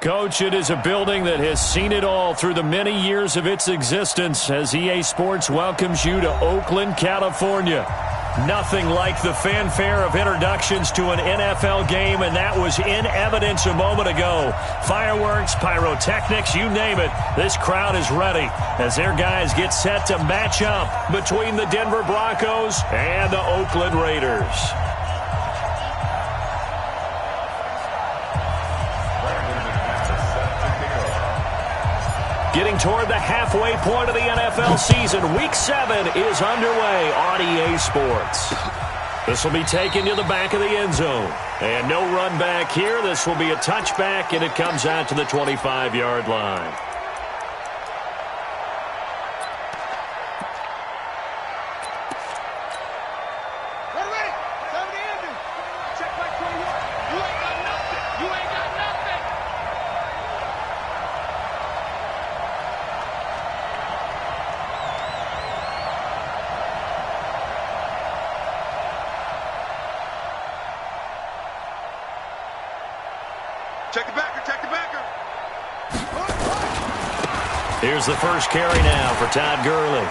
Coach, it is a building that has seen it all through the many years of its existence as EA Sports welcomes you to Oakland, California. Nothing like the fanfare of introductions to an NFL game, and that was in evidence a moment ago. Fireworks, pyrotechnics, you name it. This crowd is ready as their guys get set to match up between the Denver Broncos and the Oakland Raiders. Getting toward the halfway point of the NFL season, Week 7 is underway on EA Sports. This will be taken to the back of the end zone. And no run back here. This will be a touchback, and it comes out to the 25-yard line. Here's the first carry now for Todd Gurley.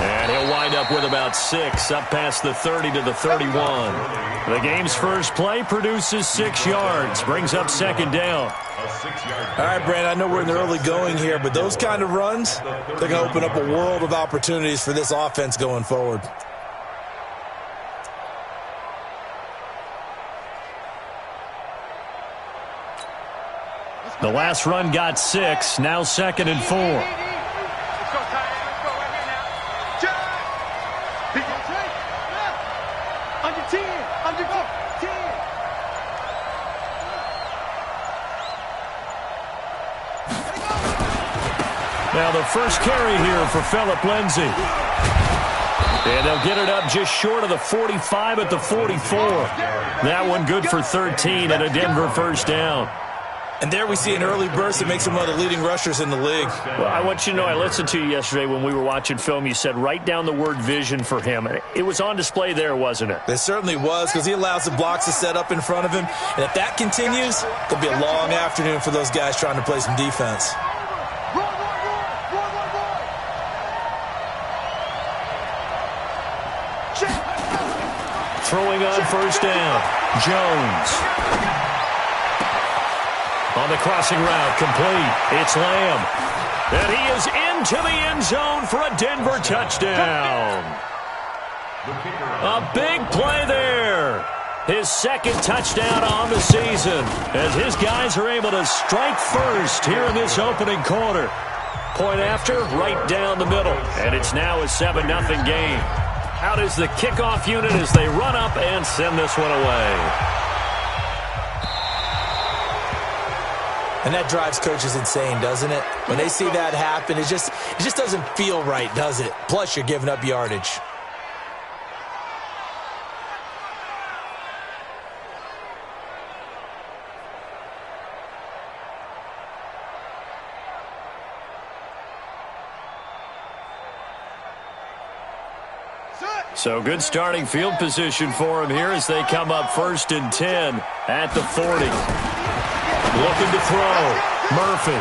And he'll wind up with about 6, up past the 30 to the 31. The game's first play produces 6 yards, brings up second down. All right, Brandon, I know we're in the early going here, but those kind of runs, they're going to open up a world of opportunities for this offense going forward. The last run got 6, now 2nd and 4. Now the first carry here for Phillip Lindsay. And they'll get it up just short of the 45 at the 44. That one good for 13 and a Denver first down. And there we see an early burst that makes him one of the leading rushers in the league. Well, I want you to know, I listened to you yesterday when we were watching film. You said write down the word vision for him. It was on display there, wasn't it? It certainly was, because he allows the blocks to set up in front of him. And if that continues, it'll be a long afternoon for those guys trying to play some defense. Throwing on first down, Jones. On the crossing route, complete. It's Lamb. And he is into the end zone for a Denver touchdown. A big play there. His second touchdown on the season as his guys are able to strike first here in this opening quarter. Point after, right down the middle. And it's now a 7-0 game. Out is the kickoff unit as they run up and send this one away. And that drives coaches insane, doesn't it? When they see that happen, it just doesn't feel right, does it? Plus, you're giving up yardage. So good starting field position for him here as they come up 1st and 10 at the 40. Looking to throw. Murphy.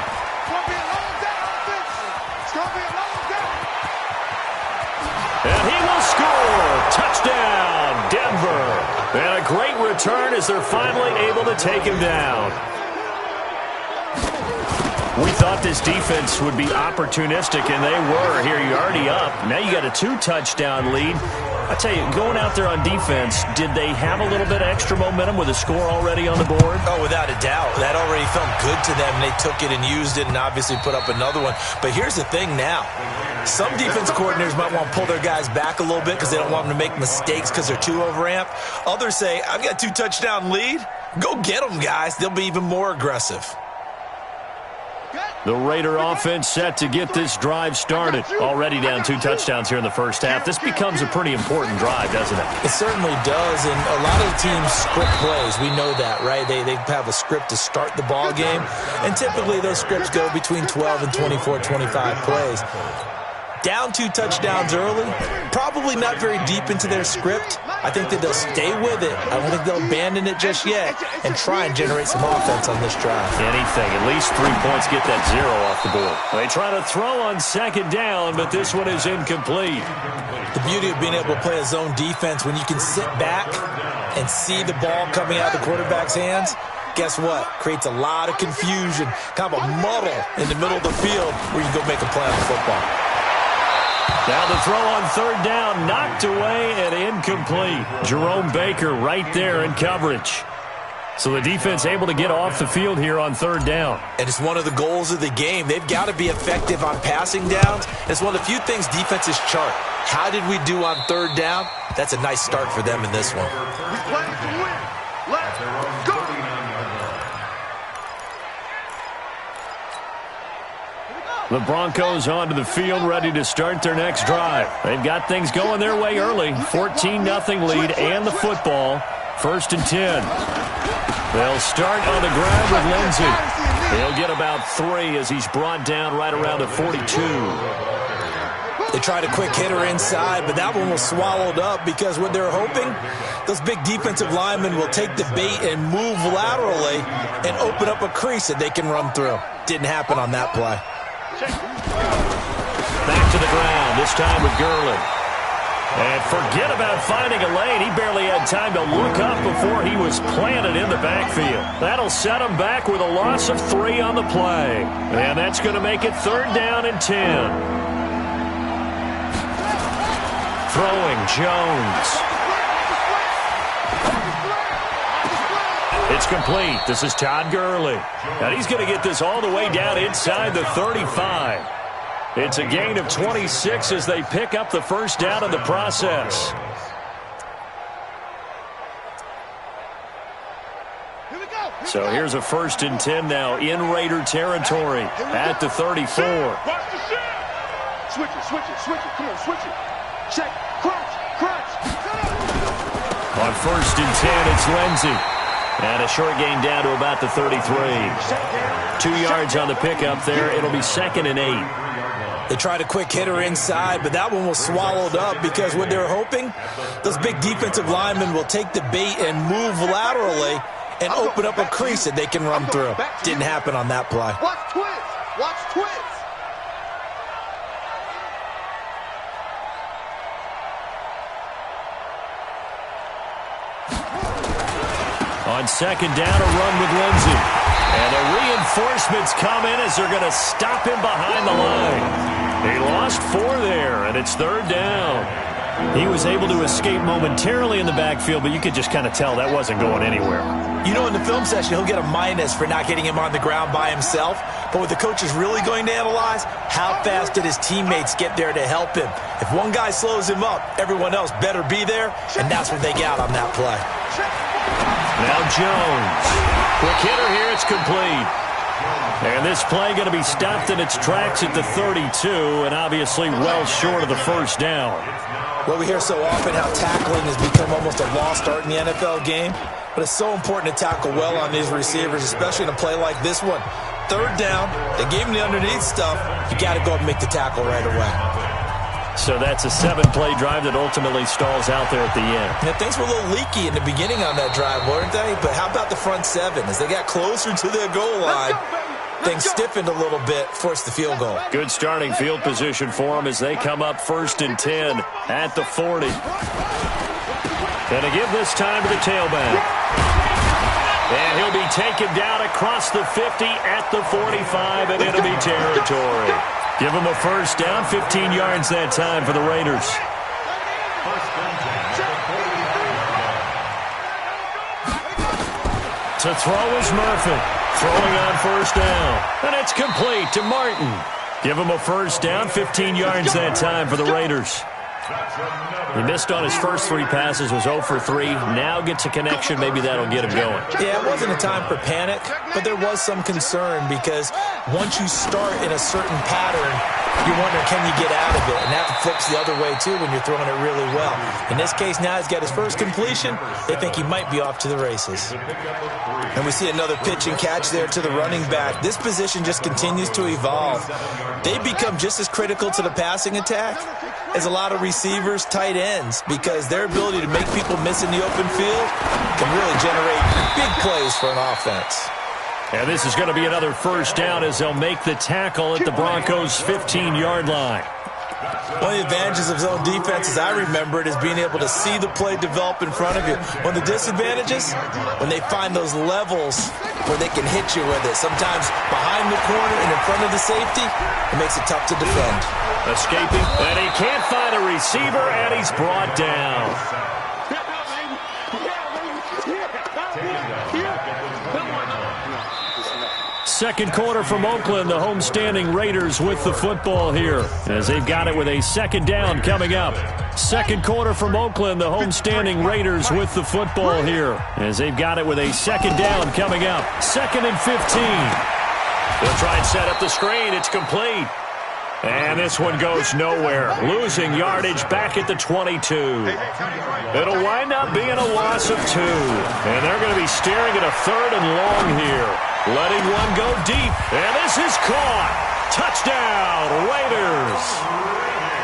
And he will score. Touchdown, Denver. And a great return as they're finally able to take him down. We thought this defense would be opportunistic, and they were. Here, you're already up. Now you got a 2-touchdown lead. I tell you, going out there on defense, did they have a little bit of extra momentum with a score already on the board? Oh, without a doubt. That already felt good to them. They took it and used it and obviously put up another one. But here's the thing now. Some defense coordinators might want to pull their guys back a little bit because they don't want them to make mistakes because they're too overamped. Others say, I've got a 2-touchdown lead. Go get them, guys. They'll be even more aggressive. The Raider offense set to get this drive started. Already down 2 touchdowns here in the first half. This becomes a pretty important drive, doesn't it? It certainly does, and a lot of teams script plays. We know that, right? They have a script to start the ball game, and typically those scripts go between 12 and 24, 25 plays. Down 2 touchdowns early, probably not very deep into their script, I think that they'll stay with it. I don't think they'll abandon it just yet and try and generate some offense on this drive. Anything. At least 3 points, get that 0 off the board. They try to throw on second down, but this one is incomplete. The beauty of being able to play a zone defense, when you can sit back and see the ball coming out of the quarterback's hands, guess what? Creates a lot of confusion, kind of a muddle in the middle of the field where you can go make a play on the football. Now the throw on third down, knocked away and incomplete. Jerome Baker right there in coverage. So the defense able to get off the field here on third down. And it's one of the goals of the game. They've got to be effective on passing downs. It's one of the few things defenses chart. How did we do on third down? That's a nice start for them in this one. We play to win. Let's go. The Broncos onto the field, ready to start their next drive. They've got things going their way early. 14-0 lead and the football. 1st and 10. They'll start on the ground with Lindsey. He'll get about 3 as he's brought down right around the 42. They tried a quick hitter inside, but that one was swallowed up because what they're hoping, those big defensive linemen will take the bait and move laterally and open up a crease that they can run through. Didn't happen on that play. Back to the ground, this time with Gurley. And forget about finding a lane. He barely had time to look up before he was planted in the backfield. That'll set him back with a loss of 3 on the play. And that's going to make it 3rd down and 10. Throwing, Jones. It's complete. This is Todd Gurley. And he's going to get this all the way down inside the 35. It's a gain of 26 as they pick up the first down in the process. So here's a 1st and 10 now in Raider territory at the 34. Switch it. Come on, switch it. Check, crunch. On 1st and 10, it's Lindsey. And a short gain down to about the 33. 2 yards on the pickup there. It'll be 2nd and 8. They tried a quick hitter inside, but that one was swallowed up because what they're hoping, those big defensive linemen will take the bait and move laterally and open up a crease that they can run through. Didn't happen on that play. Watch twist. On 2nd down, a run with Lindsey. And the reinforcements come in as they're going to stop him behind the line. He lost 4 there, and it's 3rd down. He was able to escape momentarily in the backfield, but you could just kind of tell that wasn't going anywhere. You know, in the film session, he'll get a minus for not getting him on the ground by himself. But what the coach is really going to analyze, how fast did his teammates get there to help him? If one guy slows him up, everyone else better be there, and that's what they got on that play. Now Jones. Quick hitter here, it's complete. And this play going to be stopped in its tracks at the 32, and obviously well short of the 1st down. Well, we hear so often how tackling has become almost a lost art in the NFL game, but it's so important to tackle well on these receivers, especially in a play like this one. 3rd down, they gave him the underneath stuff. You got to go and make the tackle right away. So that's a 7-play drive that ultimately stalls out there at the end. Now, things were a little leaky in the beginning on that drive, weren't they? But how about the front 7? As they got closer to their goal line, things stiffened a little bit, forced the field goal. Good starting field position for them as they come up 1st and 10 at the 40. And to give this time to the tailback. And he'll be taken down across the 50 at the 45 and enemy territory. Give him a 1st down, 15 yards that time for the Raiders. To throw is Murphy. Throwing on 1st down. And it's complete to Martin. Give him a 1st down, 15 yards that time for the Raiders. He missed on his first 3 passes, was 0 for 3. Now gets a connection. Maybe that'll get him going. Yeah, it wasn't a time for panic, but there was some concern because once you start in a certain pattern, you're wondering, can you get out of it? And that flips the other way, too, when you're throwing it really well. In this case, now he's got his first completion. They think he might be off to the races. And we see another pitch and catch there to the running back. This position just continues to evolve. They become just as critical to the passing attack as a lot of receivers, tight ends, because their ability to make people miss in the open field can really generate big plays for an offense. And this is going to be another first down as they'll make the tackle at the Broncos' 15-yard line. One of the advantages of zone defense, as I remember it, is being able to see the play develop in front of you. One of the disadvantages, when they find those levels where they can hit you with it. Sometimes behind the corner and in front of the safety, it makes it tough to defend. Escaping, and he can't find a receiver, and he's brought down. Second quarter from Oakland, the homestanding Raiders with the football here as they've got it with a second down coming up. Second quarter from Oakland, the homestanding Raiders with the football here as they've got it with a second down coming up. 2nd and 15. They'll try and set up the screen. It's complete. And this one goes nowhere. Losing yardage back at the 22. It'll wind up being a loss of 2. And they're going to be staring at a 3rd and long here. Letting one go deep. And this is caught. Touchdown, Raiders.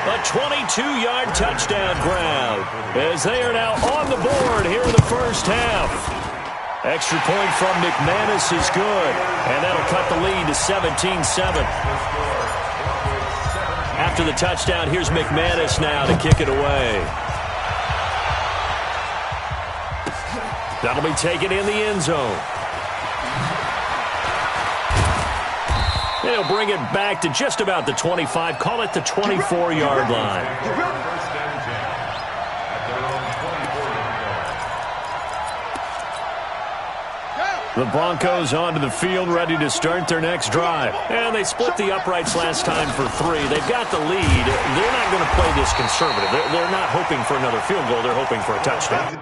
A 22-yard touchdown grab as they are now on the board here in the first half. Extra point from McManus is good. And that'll cut the lead to 17-7. After the touchdown, here's McManus now to kick it away. That'll be taken in the end zone. They'll bring it back to just about the 25. Call it the 24-yard line. The Broncos onto the field, ready to start their next drive. And they split the uprights last time for 3. They've got the lead. They're not going to play this conservative. They're not hoping for another field goal. They're hoping for a touchdown.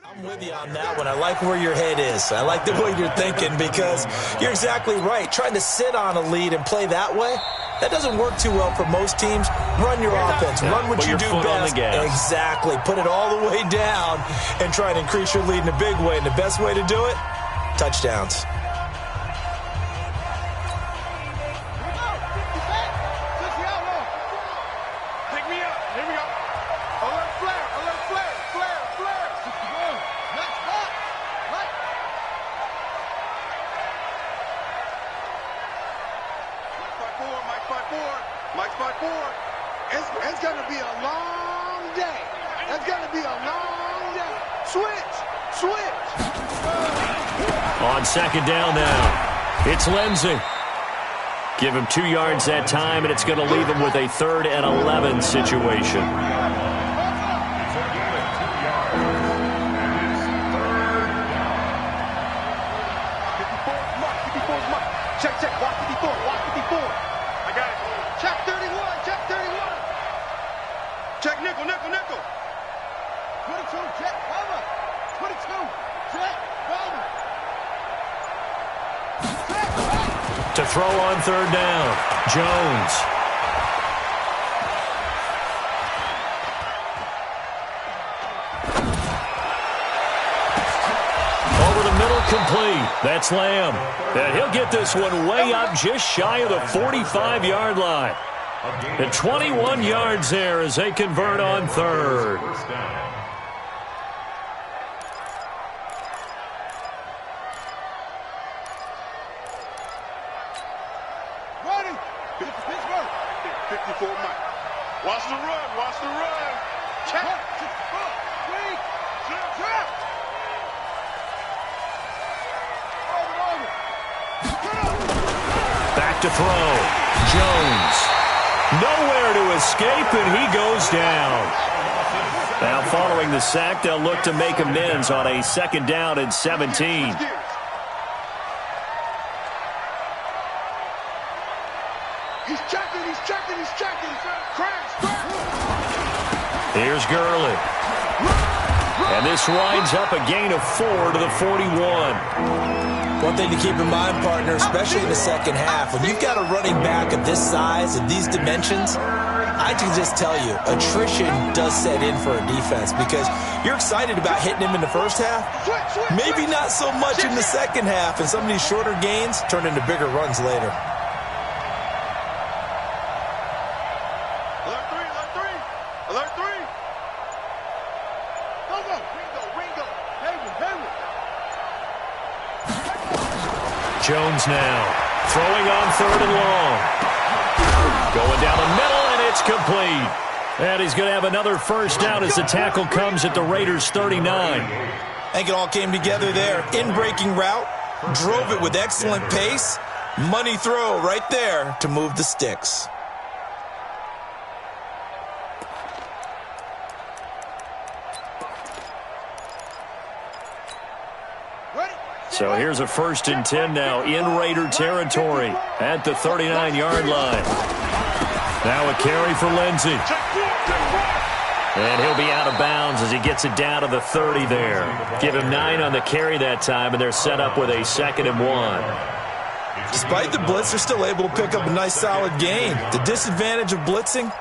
I'm with you on that one. I like where your head is. I like the way you're thinking because you're exactly right. Trying to sit on a lead and play that way, that doesn't work too well for most teams. Run your offense. Run what you do best. Exactly. Put it all the way down and try and increase your lead in a big way. And the best way to do it, touchdowns. It's going to be a long day. It's going to be a long day. Switch. On second down now, it's Lindsey. Give him 2 yards that time, and it's going to leave him with a 3rd and 11 situation. Check. Walk 54. I got it. Check 31. Check nickel. 22. Check cover. 22. Check cover. To throw on 3rd down, Jones. complete. That's Lamb. And he'll get this one way up just shy of the 45-yard line. And 21 yards there as they convert on third. Ready? 54 Mike. Watch the run. Watch the run. Check. Back to throw. Jones. Nowhere to escape, and he goes down. Now following the sack, they'll look to make amends on a 2nd down and 17. He's checking. Crash. Here's Gurley. And this winds up a gain of 4 to the 41. One thing to keep in mind, partner, especially in the second half, when you've got a running back of this size and these dimensions, I can just tell you, attrition does set in for a defense because you're excited about hitting him in the first half. Maybe not so much in the second half, and some of these shorter gains turn into bigger runs later. Alert 3. Ringo. Jones now throwing on 3rd and long. Going down the middle, and it's complete. And he's going to have another first down as the tackle comes at the Raiders' 39. I think it all came together there. In-breaking route, drove it with excellent pace. Money throw right there to move the sticks. So here's a 1st and 10 now in Raider territory at the 39-yard line. Now a carry for Lindsey. And he'll be out of bounds as he gets it down to the 30 there. Give him 9 on the carry that time, and they're set up with a 2nd and 1. Despite the blitz, they're still able to pick up a nice solid gain. The disadvantage of blitzing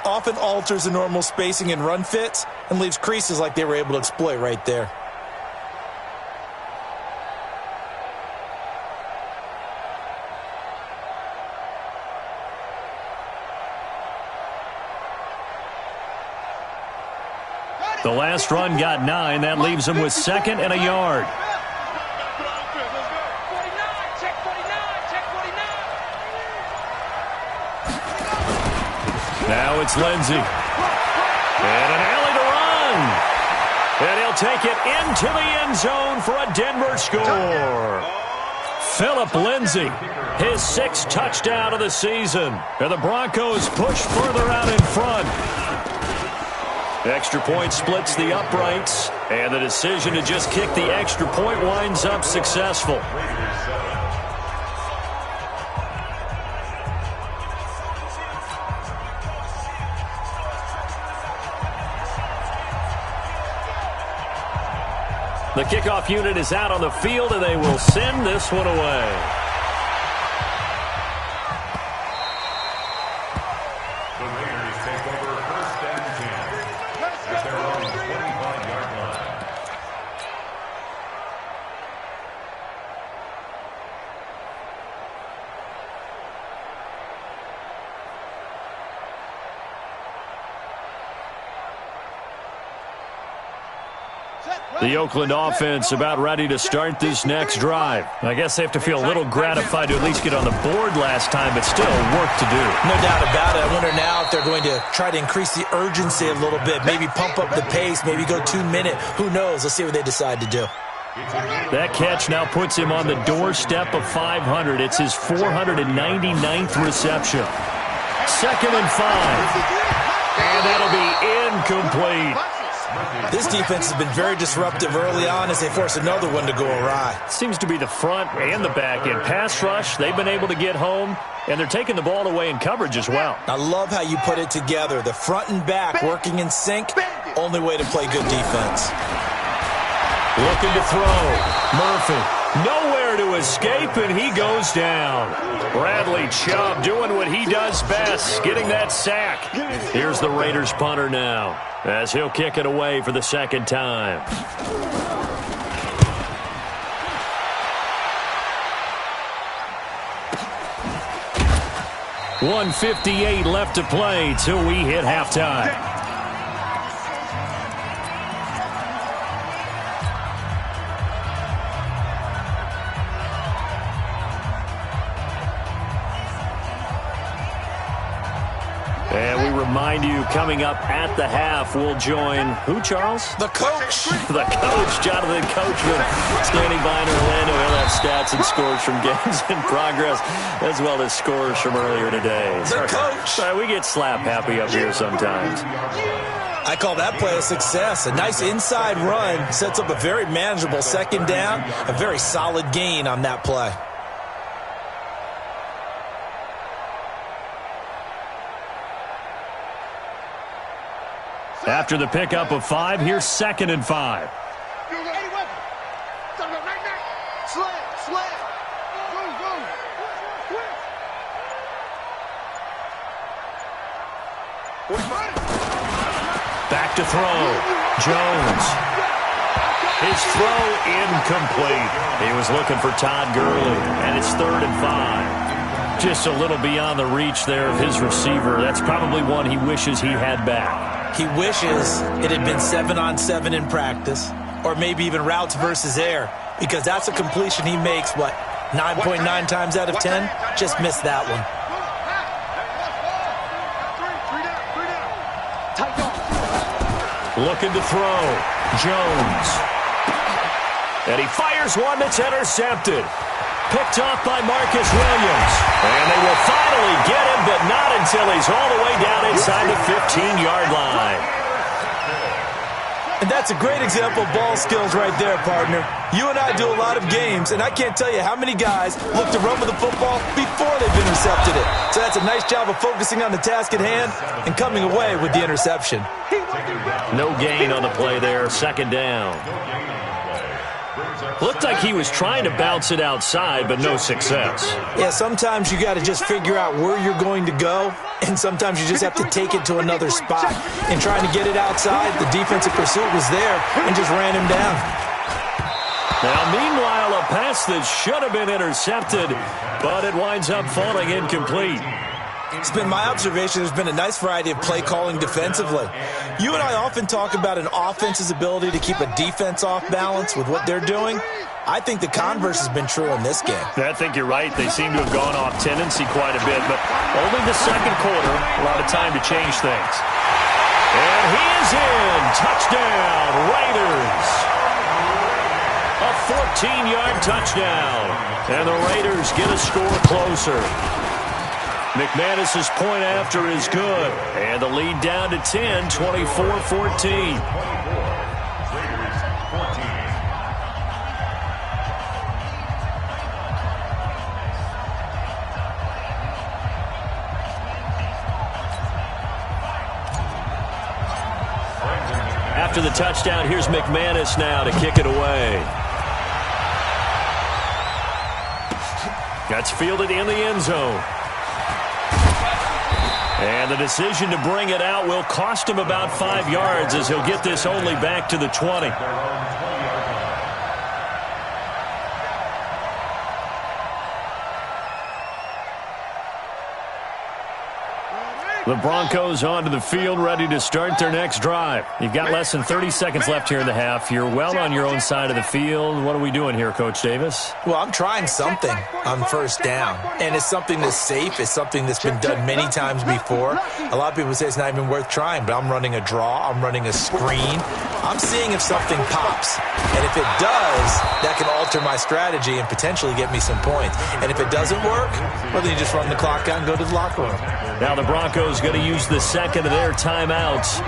often alters the normal spacing and run fits and leaves creases like they were able to exploit right there. The last run got 9. That leaves him with 2nd and a yard. Now it's Lindsey. And an alley to run. And he'll take it into the end zone for a Denver score. Phillip Lindsay, his 6th touchdown of the season. And the Broncos push further out in front. Extra point splits the uprights, and the decision to just kick the extra point winds up successful. The kickoff unit is out on the field, and they will send this one away. The Oakland offense about ready to start this next drive. I guess they have to feel a little gratified to at least get on the board last time, but still work to do. No doubt about it. I wonder now if they're going to try to increase the urgency a little bit, maybe pump up the pace, maybe go 2-minute. Who knows? Let's see what they decide to do. That catch now puts him on the doorstep of 500. It's his 499th reception. 2nd and 5. And that'll be incomplete. This defense has been very disruptive early on as they force another one to go awry. Seems to be the front and the back end. Pass rush, they've been able to get home, and they're taking the ball away in coverage as well. I love how you put it together. The front and back working in sync, only way to play good defense. Looking to throw. Murphy, nowhere to escape, and he goes down. Bradley Chubb doing what he does best, getting that sack. Here's the Raiders punter now, as he'll kick it away for the 2nd time. 1:58 left to play till we hit halftime. And we remind you, coming up at the half, we'll join who, Charles? The coach. The coach, Jonathan Coachman, standing by in Orlando. He'll have stats and scores from games in progress, as well as scores from earlier today. The coach. Sorry, we get slap happy up here sometimes. I call that play a success. A nice inside run sets up a very manageable second down, a very solid gain on that play. After the pickup of 5, here's 2nd and 5. Back to throw. Jones. His throw incomplete. He was looking for Todd Gurley, and it's 3rd and 5. Just a little beyond the reach there of his receiver. That's probably one he wishes he had back. He wishes it had been 7-on-7 in practice, or maybe even routes versus air, because that's a completion he makes, 9.9 times out of 10? Just missed that one. Looking to throw. Jones. And he fires one that's intercepted. Picked off by Marcus Williams. And they will finally get him, but not until he's all the way down inside the 15-yard line. And that's a great example of ball skills right there, partner. You and I do a lot of games, and I can't tell you how many guys look to run with the football before they've intercepted it. So that's a nice job of focusing on the task at hand and coming away with the interception. No gain on the play there. 2nd down. Looked like he was trying to bounce it outside, but no success. Yeah, sometimes you got to just figure out where you're going to go, and sometimes you just have to take it to another spot. In trying to get it outside, the defensive pursuit was there and just ran him down. Now, meanwhile, a pass that should have been intercepted, but it winds up falling incomplete. It's been my observation there's been a nice variety of play calling defensively. You and I often talk about an offense's ability to keep a defense off balance with what they're doing. I think the converse has been true in this game. I think you're right. They seem to have gone off tendency quite a bit, but only the 2nd quarter, a lot of time to change things. And he is in. Touchdown, Raiders. A 14-yard touchdown. And the Raiders get a score closer. McManus's point after is good. And the lead down to 10, 24-14. After the touchdown, here's McManus now to kick it away. That's fielded in the end zone. And the decision to bring it out will cost him about 5 yards as he'll get this only back to the 20. The Broncos onto the field, ready to start their next drive. You've got less than 30 seconds left here in the half. You're well on your own side of the field. What are we doing here, Coach Davis? Well, I'm trying something on 1st down, and it's something that's safe. It's something that's been done many times before. A lot of people say it's not even worth trying, but I'm running a draw. I'm running a screen. I'm seeing if something pops, and if it does, that can alter my strategy and potentially get me some points. And if it doesn't work, well, then you just run the clock out and go to the locker room. Now the Broncos going to use the 2nd of their timeouts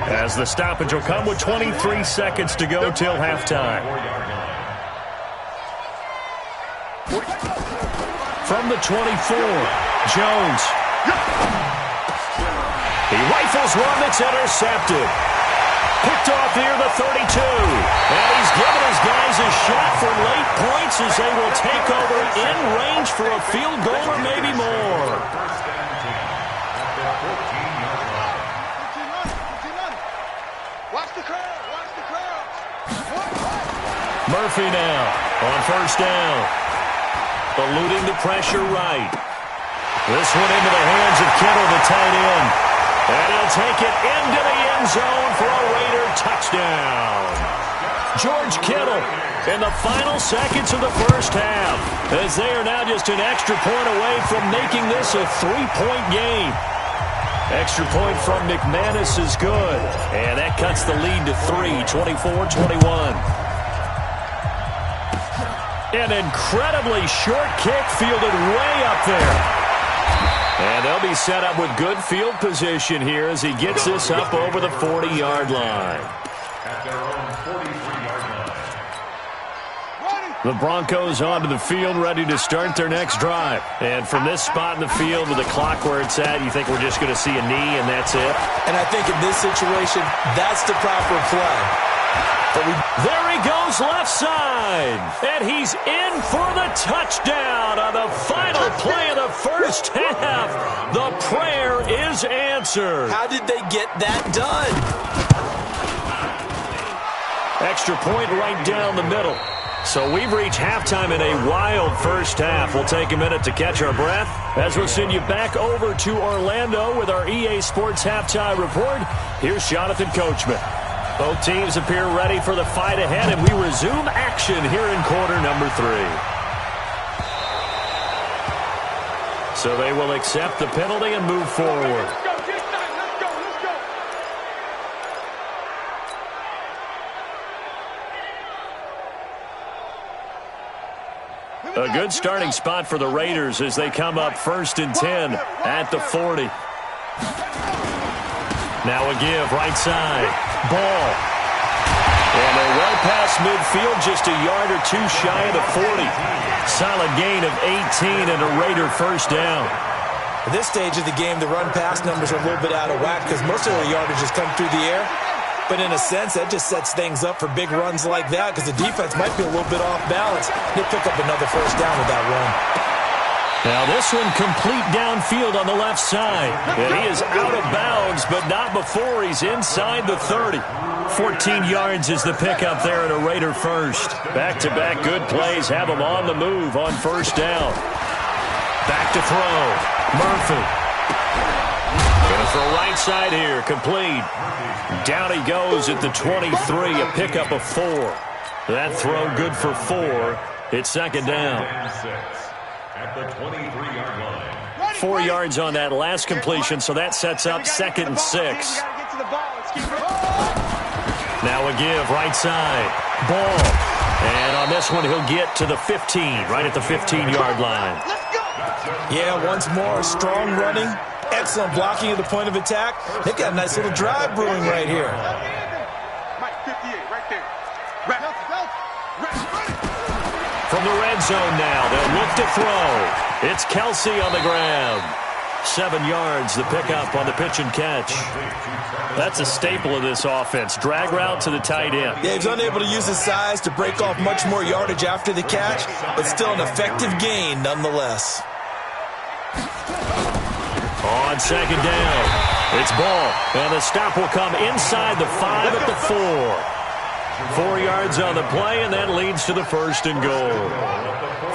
as the stoppage will come with 23 seconds to go till halftime. From the 24, Jones. He rifles one that's intercepted. Picked off near the 32. And he's given his guys a shot for late points as they will take over in range for a field goal or maybe more. Murphy now on 1st down. Eluding the pressure right. This one into the hands of Kittle, the tight end. And he'll take it into the end zone for a Raider touchdown. George Kittle in the final seconds of the first half, as they are now just an extra point away from making this a 3-point game. Extra point from McManus is good, and that cuts the lead to 3, 24-21. An incredibly short kick fielded way up there. And they'll be set up with good field position here as he gets this up over the 40-yard line. The Broncos onto the field, ready to start their next drive. And from this spot in the field with the clock where it's at, you think we're just going to see a knee and that's it? And I think in this situation, that's the proper play. There he goes left side. And he's in for the touchdown on the final play of the first half. The prayer is answered. How did they get that done? Extra point right down the middle. So we've reached halftime in a wild first half. We'll take a minute to catch our breath as we'll send you back over to Orlando with our EA Sports Halftime Report. Here's Jonathan Coachman. Both teams appear ready for the fight ahead, and we resume action here in quarter number 3. So they will accept the penalty and move forward. A good starting spot for the Raiders as they come up 1st and 10 at the 40. Now a give right side. Ball. And they're well past midfield, just a yard or two shy of the 40. Solid gain of 18 and a Raider first down. At this stage of the game, the run-pass numbers are a little bit out of whack because most of their yardage has come through the air. But in a sense, that just sets things up for big runs like that because the defense might be a little bit off balance. They'll pick up another first down with that run. Now this one complete downfield on the left side. And he is out of bounds, but not before he's inside the 30. 14 yards is the pickup there at a Raider first. Back-to-back good plays have him on the move on first down. Back to throw. Murphy. Gonna throw right side here. Complete. Down he goes at the 23. A pickup of 4. That throw good for 4. It's second down. At the 23-yard line. 4 yards on that last completion, so that sets up 2nd and 6. Now a give right side. Ball. And on this one, he'll get to the 15, right at the 15-yard line. Yeah, once more, strong running, excellent blocking at the point of attack. They've got a nice little drive brewing right here. From the red zone now, they'll look to throw. It's Kelsey on the ground. 7 yards, the pickup on the pitch and catch. That's a staple of this offense. Drag route to the tight end. Yeah, he's unable to use his size to break off much more yardage after the catch, but still an effective gain nonetheless. On second down, it's Ball. And the stop will come inside the 5 at the 4. 4 yards on the play, and that leads to the 1st and goal.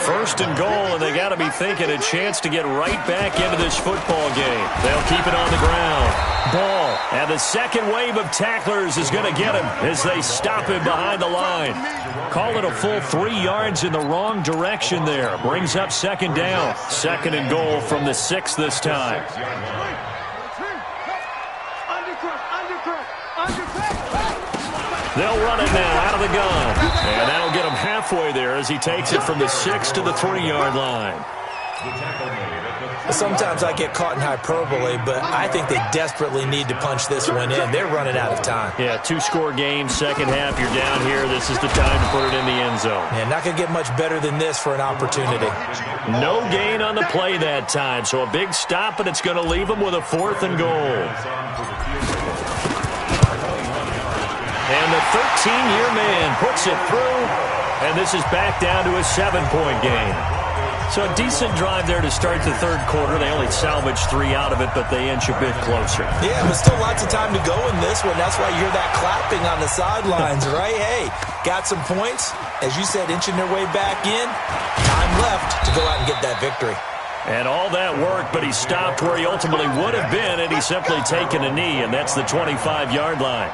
1st and goal, and they got to be thinking a chance to get right back into this football game. They'll keep it on the ground. Ball, and the second wave of tacklers is going to get him as they stop him behind the line. Call it a full 3 yards in the wrong direction there. Brings up second down. 2nd and goal from the 6 this time. They'll run it now out of the gun. And that'll get him halfway there as he takes it from the 6 to the 3-yard line. Sometimes I get caught in hyperbole, but I think they desperately need to punch this one in. They're running out of time. Yeah, 2-score game, second half, you're down here. This is the time to put it in the end zone. Yeah, not going to get much better than this for an opportunity. No gain on the play that time, so a big stop, and it's going to leave them with a 4th and goal. And the 13-year man puts it through, and this is back down to a 7-point game. So a decent drive there to start the third quarter. They only salvaged 3 out of it, but they inch a bit closer. Yeah, but still lots of time to go in this one. That's why you hear that clapping on the sidelines, right? Hey, got some points. As you said, inching their way back in. Time left to go out and get that victory. And all that work, but he stopped where he ultimately would have been, and he's simply taken a knee, and that's the 25-yard line.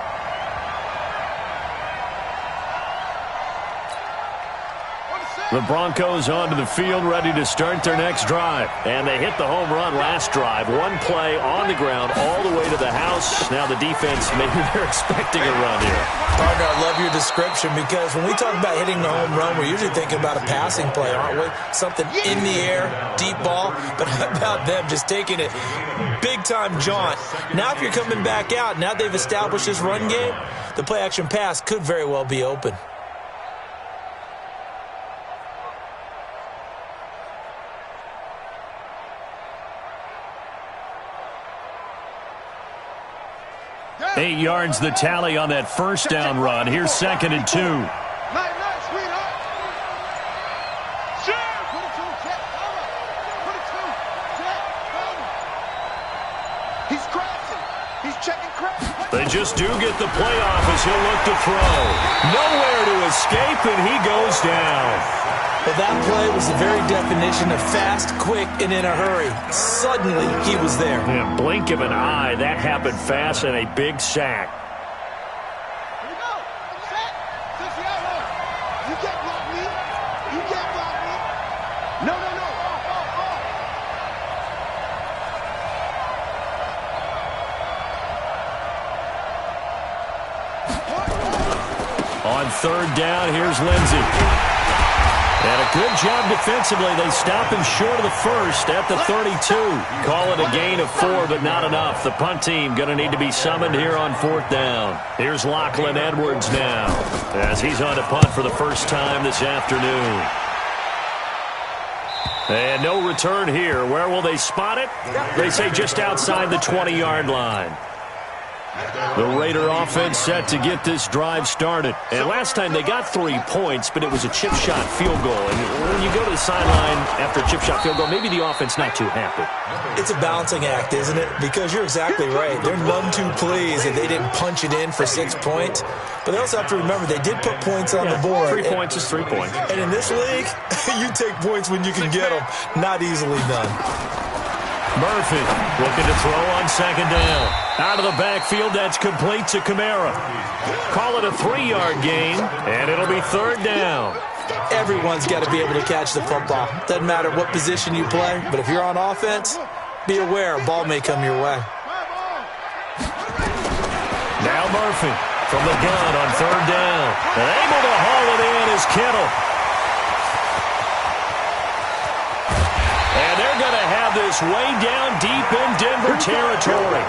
The Broncos onto the field, ready to start their next drive. And they hit the home run last drive. One play on the ground all the way to the house. Now the defense, maybe they're expecting a run here. Partner, I love your description because when we talk about hitting the home run, we're usually thinking about a passing play, aren't we? Something in the air, deep ball. But how about them just taking it big-time jaunt? Now if you're coming back out, now they've established this run game, the play-action pass could very well be open. Eight yards the tally on that first down run. Here's 2nd and 2. Nice, sweetheart. Sure. 22, check, cover. 22, check, cover. He's crashing. He's checking crash. They just do get the play off as he'll look to throw. Nowhere to escape, and he goes down. Well, that play was the very definition of fast, quick, and in a hurry. Suddenly, he was there. In a blink of an eye, that happened fast and a big sack. Here we go. Set. Since you out here. You can't block me. You can't block me. No. On 3rd down, here's Lindsey. And a good job defensively. They stop him short of the first at the 32. Call it a gain of 4, but not enough. The punt team going to need to be summoned here on 4th down. Here's Lachlan Edwards now as he's on to punt for the first time this afternoon. And no return here. Where will they spot it? They say just outside the 20-yard line. The Raider offense set to get this drive started. And last time they got 3 points, but it was a chip shot field goal. And when you go to the sideline after a chip shot field goal, maybe the offense not too happy. It's a balancing act, isn't it? Because you're exactly right. They're none too pleased that they didn't punch it in for 6 points. But they also have to remember they did put points on the board. 3 points is 3 points. And in this league, you take points when you can get them. Not easily done. Murphy looking to throw on 2nd down. Out of the backfield, that's complete to Kamara. Call it a 3-yard gain, and it'll be 3rd down. Everyone's got to be able to catch the football. Doesn't matter what position you play, but if you're on offense, be aware a ball may come your way. Now Murphy from the gun on 3rd down. And able to haul it in is Kittle. And they're going to have this way down deep in Denver territory.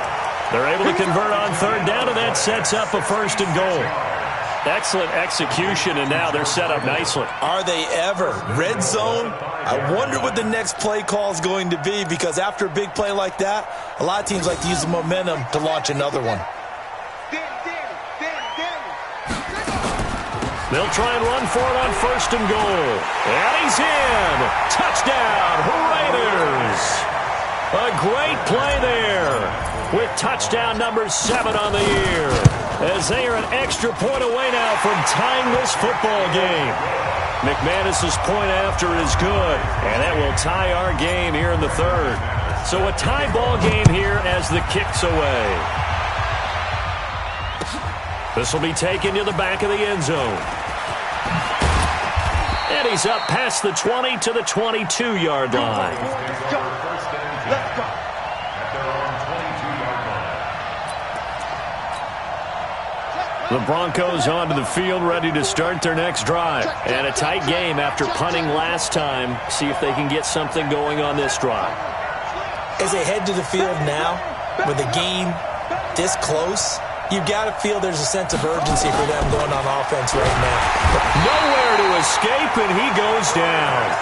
They're able to convert on 3rd down, and that sets up a 1st and goal. Excellent execution, and now they're set up nicely. Are they ever? Red zone? I wonder what the next play call is going to be, because after a big play like that, a lot of teams like to use the momentum to launch another one. They'll try and run for it on 1st and goal. And he's in. Touchdown, Raiders. A great play there with touchdown number 7 on the year, as they are an extra point away now from tying this football game. McManus's point after is good, and that will tie our game here in the 3rd. So a tie ball game here as the kick's away. This will be taken to the back of the end zone. And he's up past the 20 to the 22-yard line. Let's go. The Broncos onto the field, ready to start their next drive. And a tight game after punting last time. See if they can get something going on this drive. As they head to the field now, with the game this close, you've got to feel there's a sense of urgency for them going on offense right now. Nowhere to escape, and he goes down.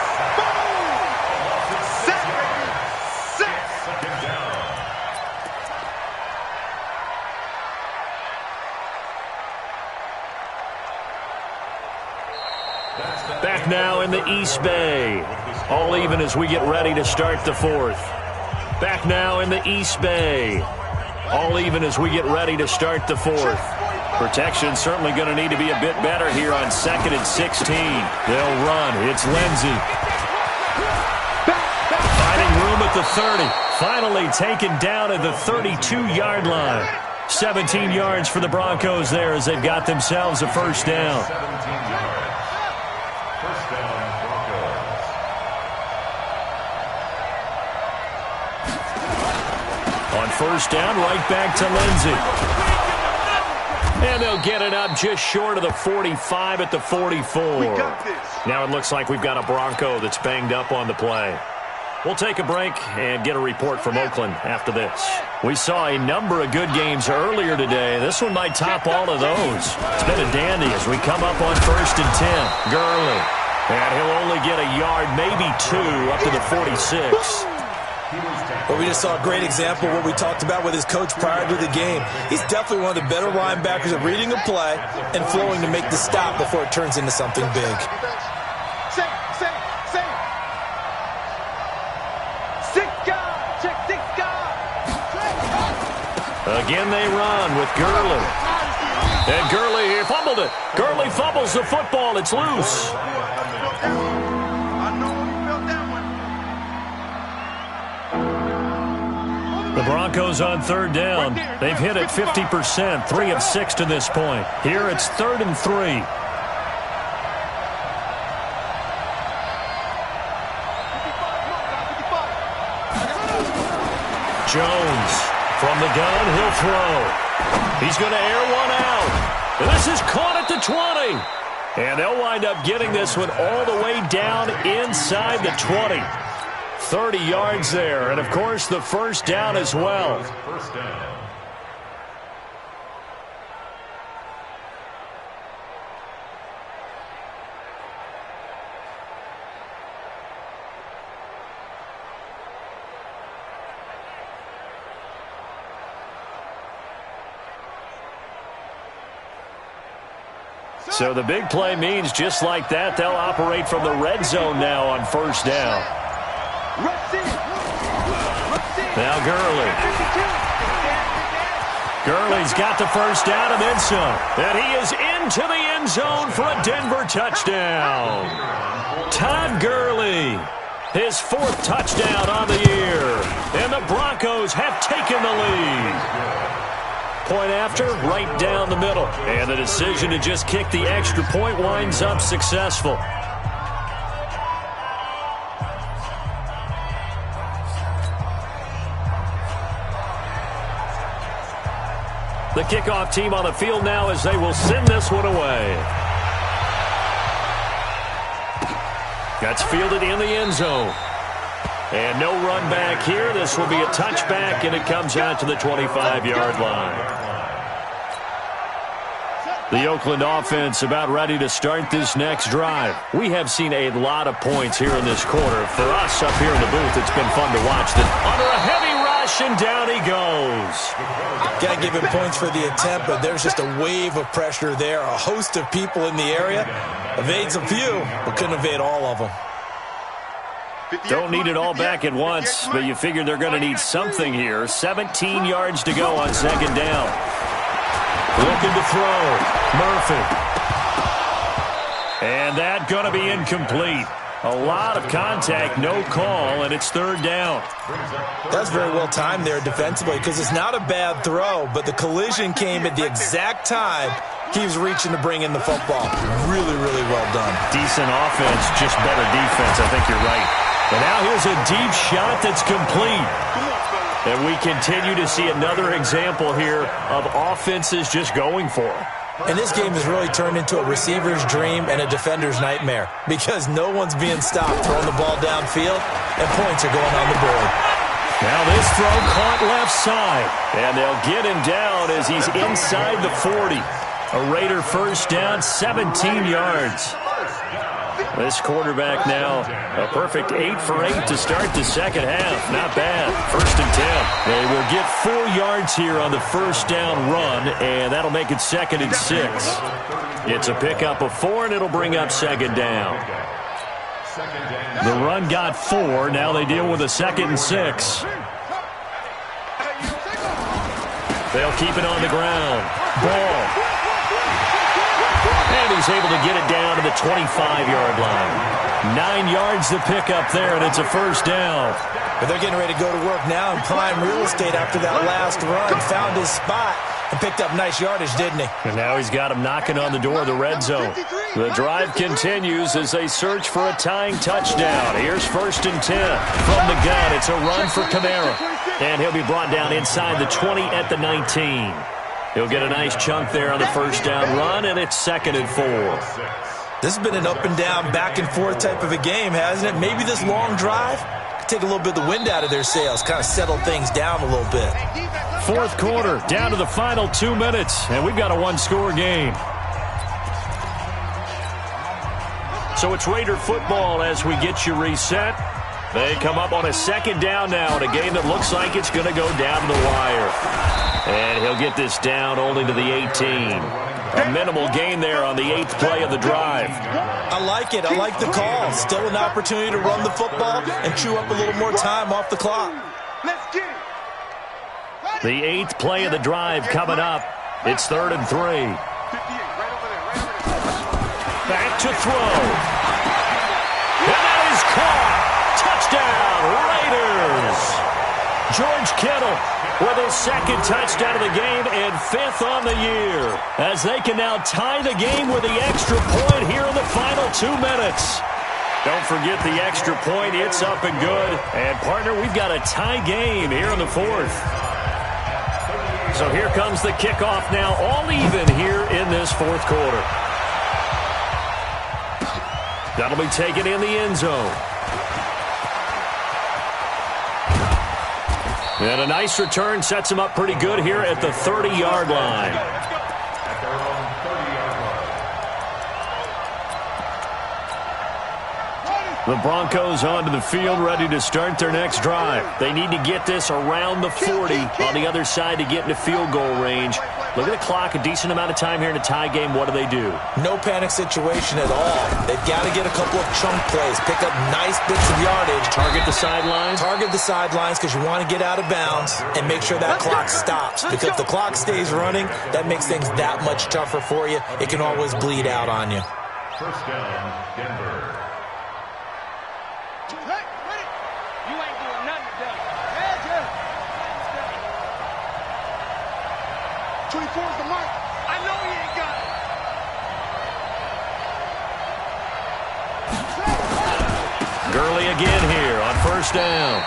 Back now in the East Bay. All even as we get ready to start the 4th. Back now in the East Bay. All even as we get ready to start the 4th. Protection certainly going to need to be a bit better here on 2nd and 16. They'll run. It's Lindsey. Finding the 30. Finally taken down at the 32-yard line. 17 yards for the Broncos there as they've got themselves a first down. 17 yards. First down, Broncos. On first down, right back to Lindsey. And they'll get it up just short of the 45 at the 44. Now it looks like we've got a Bronco that's banged up on the play. We'll take a break and get a report from Oakland after this. We saw a number of good games earlier today. This one might top all of those. It's been a dandy as we come up on 1st and 10. Gurley. And he'll only get a yard, maybe two, up to the 46. Well, we just saw a great example of what we talked about with his coach prior to the game. He's definitely one of the better linebackers at reading a play and flowing to make the stop before it turns into something big. Again they run with Gurley. And Gurley here fumbled it. Gurley fumbles the football. It's loose. The Broncos on third down. They've hit it 50%, 3 of 6 to this point. Here it's 3rd and 3. Jones from the gun, he'll throw. He's going to air one out. And this is caught at the 20. And they'll wind up getting this one all the way down inside the 20. 30 yards there, and of course the first down as well. First down. So the big play means just like that, they'll operate from the red zone now on first down. Now Gurley. Gurley's got the first down and then some. And he is into the end zone for a Denver touchdown. Todd Gurley, his 4th touchdown on the year. And the Broncos have taken the lead. Point after, right down the middle. And the decision to just kick the extra point winds up successful. The kickoff team on the field now as they will send this one away. That's fielded in the end zone. And no run back here. This will be a touchback, and it comes out to the 25-yard line. The Oakland offense about ready to start this next drive. We have seen a lot of points here in this quarter. For us up here in the booth, it's been fun to watch them. Under a heavy rush, and down he goes. Got to give him points for the attempt, but there's just a wave of pressure there. A host of people in the area. Evades a few, but couldn't evade all of them. Don't need it all back at once, but you figure they're going to need something here. 17 yards to go on second down. Looking to throw. Murphy. And that going to be incomplete. A lot of contact, no call, and it's third down. That's very well timed there defensively because it's not a bad throw, but the collision came at the exact time he was reaching to bring in the football. Really, really well done. Decent offense, just better defense. I think you're right. And now here's a deep shot that's complete. And we continue to see another example here of offenses just going for it. And this game has really turned into a receiver's dream and a defender's nightmare because no one's being stopped throwing the ball downfield, and points are going on the board. Now this throw caught left side, and they'll get him down as he's inside the 40. A Raider first down, 17 yards. This quarterback now, a perfect 8 for 8 to start the second half. Not bad. First and 10. They will get 4 yards here on the first down run, and that'll make it 2nd and 6. It's a pickup of 4, and it'll bring up second down. The run got 4. Now they deal with a 2nd and 6. They'll keep it on the ground. Ball. And he's able to get it down to the 25-yard line. 9 yards to pick up there, and it's a first down. But they're getting ready to go to work now in prime real estate after that last run. Found his spot and picked up nice yardage, didn't he? And now he's got him knocking on the door of the red zone. The drive continues as they search for a tying touchdown. Here's 1st and 10 from the gun. It's a run for Kamara. And he'll be brought down inside the 20 at the 19. He'll get a nice chunk there on the first down run, and it's 2nd and 4. This has been an up-and-down, back-and-forth type of a game, hasn't it? Maybe this long drive could take a little bit of the wind out of their sails, kind of settle things down a little bit. 4th quarter, down to the final 2 minutes, and we've got a one-score game. So it's Raider football as we get you reset. They come up on a 2nd down now in a game that looks like it's going to go down to the wire. And he'll get this down only to the 18. A minimal gain there on the 8th play of the drive. I like it. I like the call. Still an opportunity to run the football and chew up a little more time off the clock. Let's get it. The 8th play of the drive coming up. It's 3rd and 3. 58, right over there. Back to throw. And that is caught. Touchdown, Raiders. George Kittle with his 2nd touchdown of the game and 5th on the year, as they can now tie the game with the extra point here in the final 2 minutes. Don't forget the extra point. It's up and good. And, partner, we've got a tie game here in the 4th. So here comes the kickoff now, all even here in this 4th quarter. That'll be taken in the end zone. And a nice return sets him up pretty good here at the 30-yard line. At their own 30-yard line. The Broncos onto the field, ready to start their next drive. They need to get this around the 40 on the other side to get into field goal range. Look at the clock, a decent amount of time here in a tie game. What do? No panic situation at all. They've got to get a couple of chunk plays, pick up nice bits of yardage. Target the sidelines? Target the sidelines because you want to get out of bounds and make sure that clock stops. Because if the clock stays running, that makes things that much tougher for you. It can always bleed out on you. First down, Denver. You ain't doing nothing today. 24 is the mark. I know he ain't got it. Gurley again here on first down.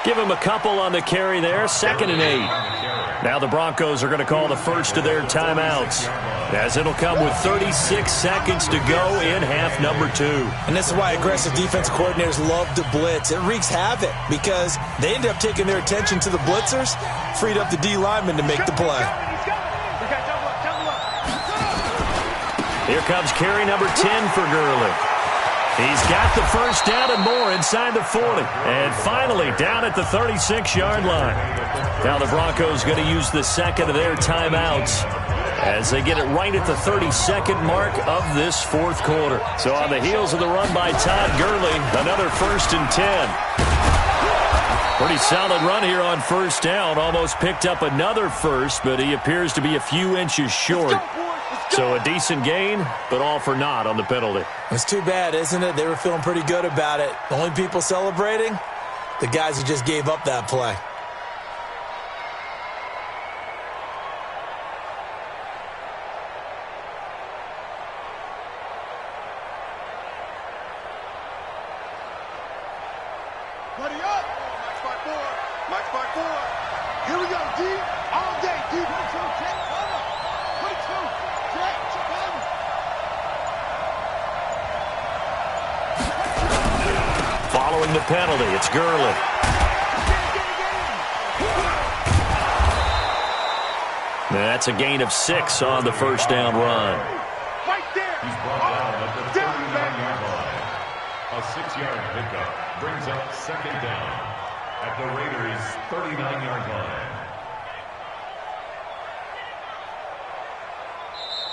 Give him a couple on the carry there. 2nd and 8. Now the Broncos are going to call the first of their timeouts, as it'll come with 36 seconds to go in half number 2. And this is why aggressive defense coordinators love to blitz. It wreaks havoc because they end up taking their attention to the blitzers, freed up the D lineman to make the play. Here comes carry number 10 for Gurley. He's got the first down and more inside the 40. And finally down at the 36-yard line. Now the Broncos going to use the 2nd of their timeouts as they get it right at the 32nd mark of this 4th quarter. So on the heels of the run by Todd Gurley, another 1st and 10. Pretty solid run here on first down. Almost picked up another first, but he appears to be a few inches short. So a decent gain, but all for naught on the penalty. It's too bad, isn't it? They were feeling pretty good about it. The only people celebrating, the guys who just gave up that play. Buddy up. Match by 4. Here we go, D. All day, D. 22, check, cover. 22, check, cover. Following the penalty, it's Gurley. That's a gain of 6 on the first down run. Right there. He's brought down at the 39-yard line. A 6-yard pickup brings up 2nd down at the Raiders' 39-yard line.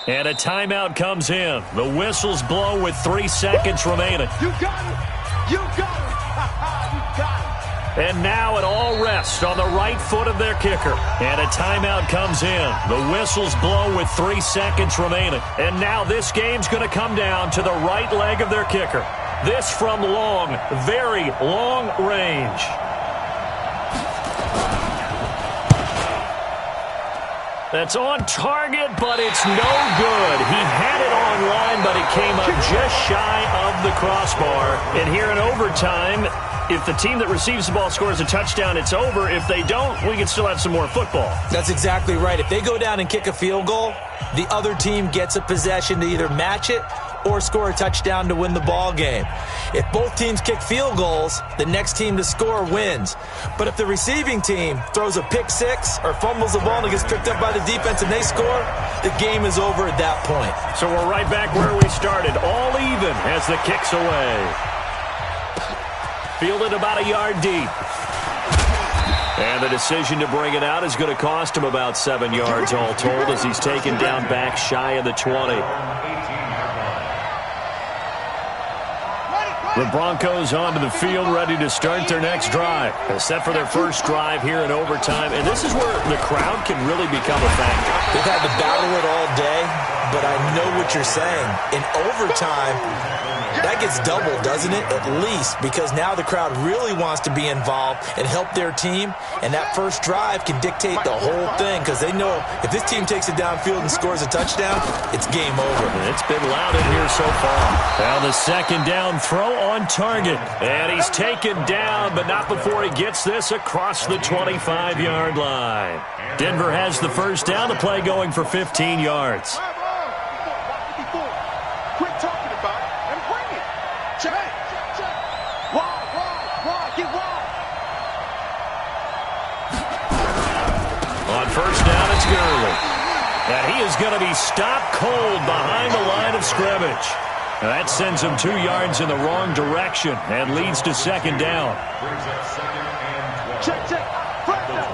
And a timeout comes in. The whistles blow with 3 seconds remaining. You got it. You got it. You got it. And now it all rests on the right foot of their kicker. And a timeout comes in. The whistle's blown with 3 seconds remaining. And now this game's going to come down to the right leg of their kicker. This from long, very long range. That's on target, but it's no good. He had it on line, but it came up just shy of the crossbar. And here in overtime, if the team that receives the ball scores a touchdown, it's over. If they don't, we can still have some more football. That's exactly right. If they go down and kick a field goal, the other team gets a possession to either match it or score a touchdown to win the ball game. If both teams kick field goals, the next team to score wins. But if the receiving team throws a pick six or fumbles the ball and it gets picked up by the defense and they score, the game is over at that point. So we're right back where we started, all even as the kick's away. Fielded about a yard deep. And the decision to bring it out is going to cost him about 7 yards all told as he's taken down back shy of the 20. The Broncos onto the field, ready to start their next drive. They're set for their first drive here in overtime, and this is where the crowd can really become a factor. They've had to battle it all day, but I know what you're saying. In overtime, that gets doubled, doesn't it? At least, because now the crowd really wants to be involved and help their team, and that first drive can dictate the whole thing because they know if this team takes it downfield and scores a touchdown, it's game over. It's been loud in here so far. Now the second down throw on target, and he's taken down, but not before he gets this across the 25-yard line. Denver has the first down, the play going for 15 yards. Quit talking about it and bring it. Check. Wide, get wide. On first down, it's Gurley. And he is going to be stopped cold behind the line of scrimmage. And that sends him 2 yards in the wrong direction and leads to second down. Brings up second and 12. Check. Break down.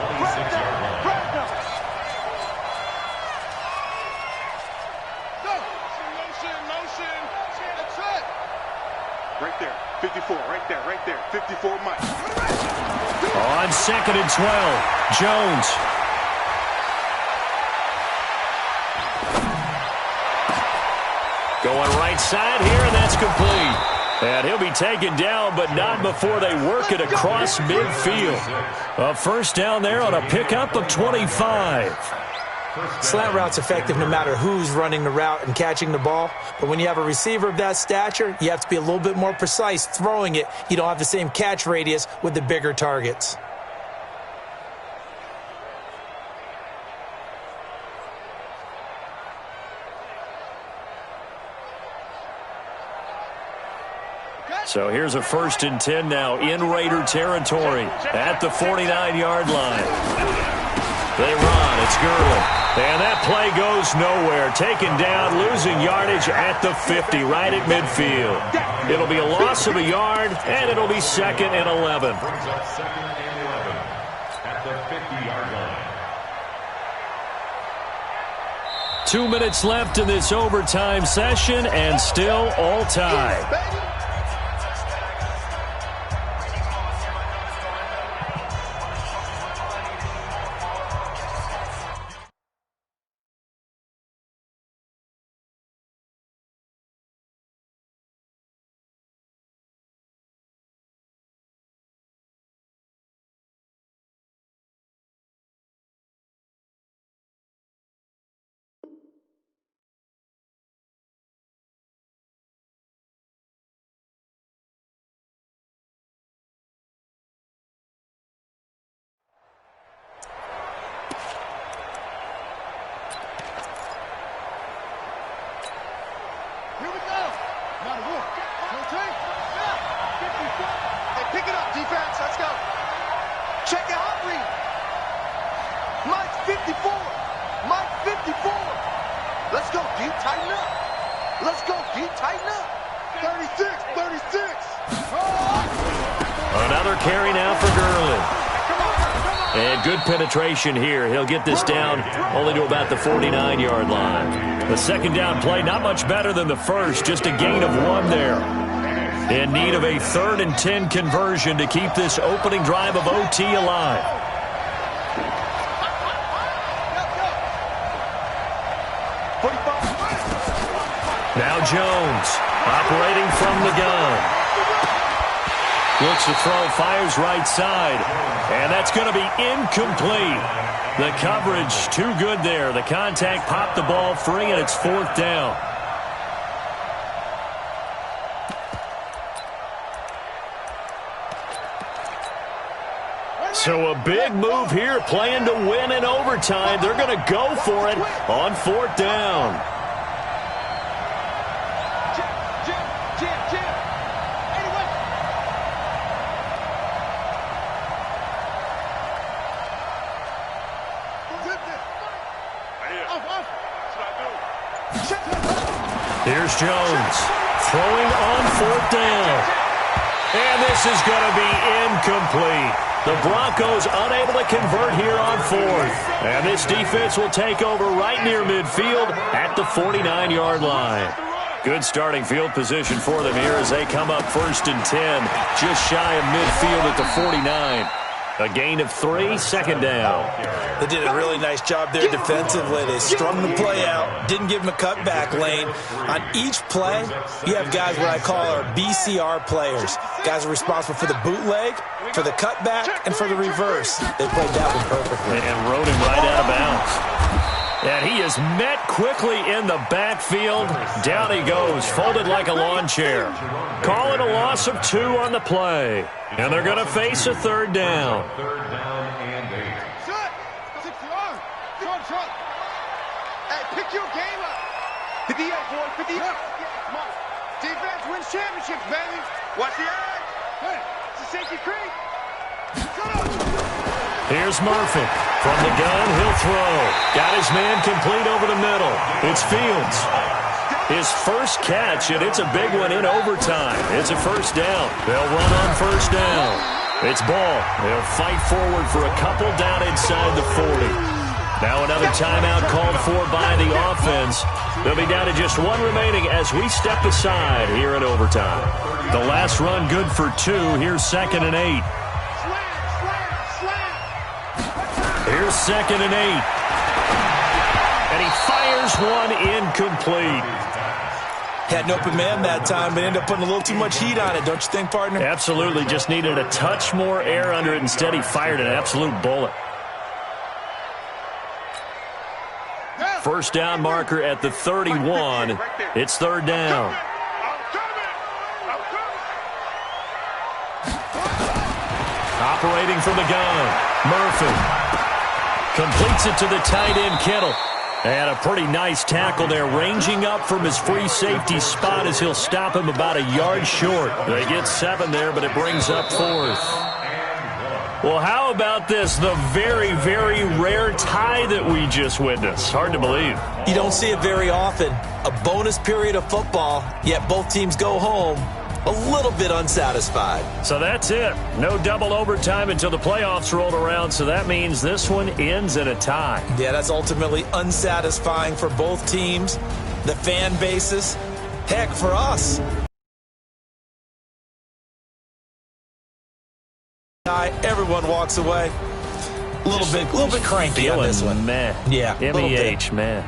Go. Motion. That's it. Right there. 54. Right there. 54 Mike. On second and 12, Jones. Going right side here, and that's complete. And he'll be taken down, but not before they work it across midfield. A first down there on a pickup of 25. Slant route's effective no matter who's running the route and catching the ball. But when you have a receiver of that stature, you have to be a little bit more precise throwing it. You don't have the same catch radius with the bigger targets. So here's a 1st and 10 now in Raider territory at the 49-yard line. They run. It's Gurley. And that play goes nowhere. Taken down, losing yardage at the 50, right at midfield. It'll be a loss of a yard, and it'll be 2nd and 11. Brings up 2nd and 11 at the 50-yard line. 2 minutes left in this overtime session, and still all tied. Another carry now for Gurley. And good penetration here. He'll get this down only to about the 49-yard line. The second down play, not much better than the first, just a gain of 1 there. in need of a 3rd and 10 conversion to keep this opening drive of OT alive. Now Jones operating from the gun. Looks to throw, fires right side, and that's going to be incomplete. The coverage too good there. The contact popped the ball free, and it's 4th down. So a big move here, playing to win in overtime. They're going to go for it on 4th down. Here's Jones throwing on 4th down. And this is going to be incomplete. The Broncos unable to convert here on 4th. And this defense will take over right near midfield at the 49-yard line. Good starting field position for them here as they come up 1st and 10. Just shy of midfield at the 49. A gain of 3, 2nd down. They did a really nice job there defensively. They strung the play out, didn't give them a cutback lane. On each play, you have guys what I call our BCR players. Guys are responsible for the bootleg, for the cutback, and for the reverse. They played that one perfectly. And rode him right out of bounds. And he is met quickly in the backfield. Down he goes, folded like a lawn chair. Call it a loss of 2 on the play. And they're going to face a 3rd down. 3rd down and 8. Shut! 6 yards! Shut! Hey, pick your game up! 50 up, boy, 50 up! Come on. Defense wins championships, baby! Watch the eyes! Hey, it's a safety creek! Shut up! Here's Murphy. From the gun, he'll throw. Got his man complete over the middle. It's Fields. His first catch, and it's a big one in overtime. It's a 1st down. They'll run on 1st down. It's Ball. They'll fight forward for a couple down inside the 40. Now another timeout called for by the offense. They'll be down to just 1 remaining as we step aside here in overtime. The last run good for 2. Here's 2nd and 8. Here's 2nd and 8. And he fires one incomplete. Had an open man that time, but ended up putting a little too much heat on it, don't you think, partner? Absolutely. Just needed a touch more air under it. Instead, he fired an absolute bullet. 1st down marker at the 31. It's 3rd down. Operating from the gun, Murphy completes it to the tight end, Kittle. And a pretty nice tackle there, ranging up from his free safety spot as he'll stop him about a yard short. They get 7 there, but it brings up 4th. Well, how about this? The very, very rare tie that we just witnessed. Hard to believe. You don't see it very often. A bonus period of football, yet both teams go home a little bit unsatisfied. So that's it. No double overtime until the playoffs rolled around, so that means this one ends in a tie. Yeah, that's ultimately unsatisfying for both teams, the fan bases, heck, for us. Everyone walks away a little bit cranky on this one. Meh. Yeah, MEH, man.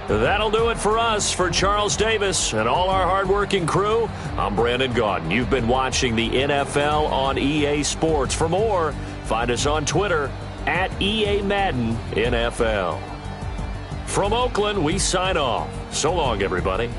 That'll do it for us. For Charles Davis and all our hardworking crew, I'm Brandon Gaudin. You've been watching the NFL on EA Sports. For more, find us on Twitter at EA Madden NFL. From Oakland, we sign off. So long, everybody.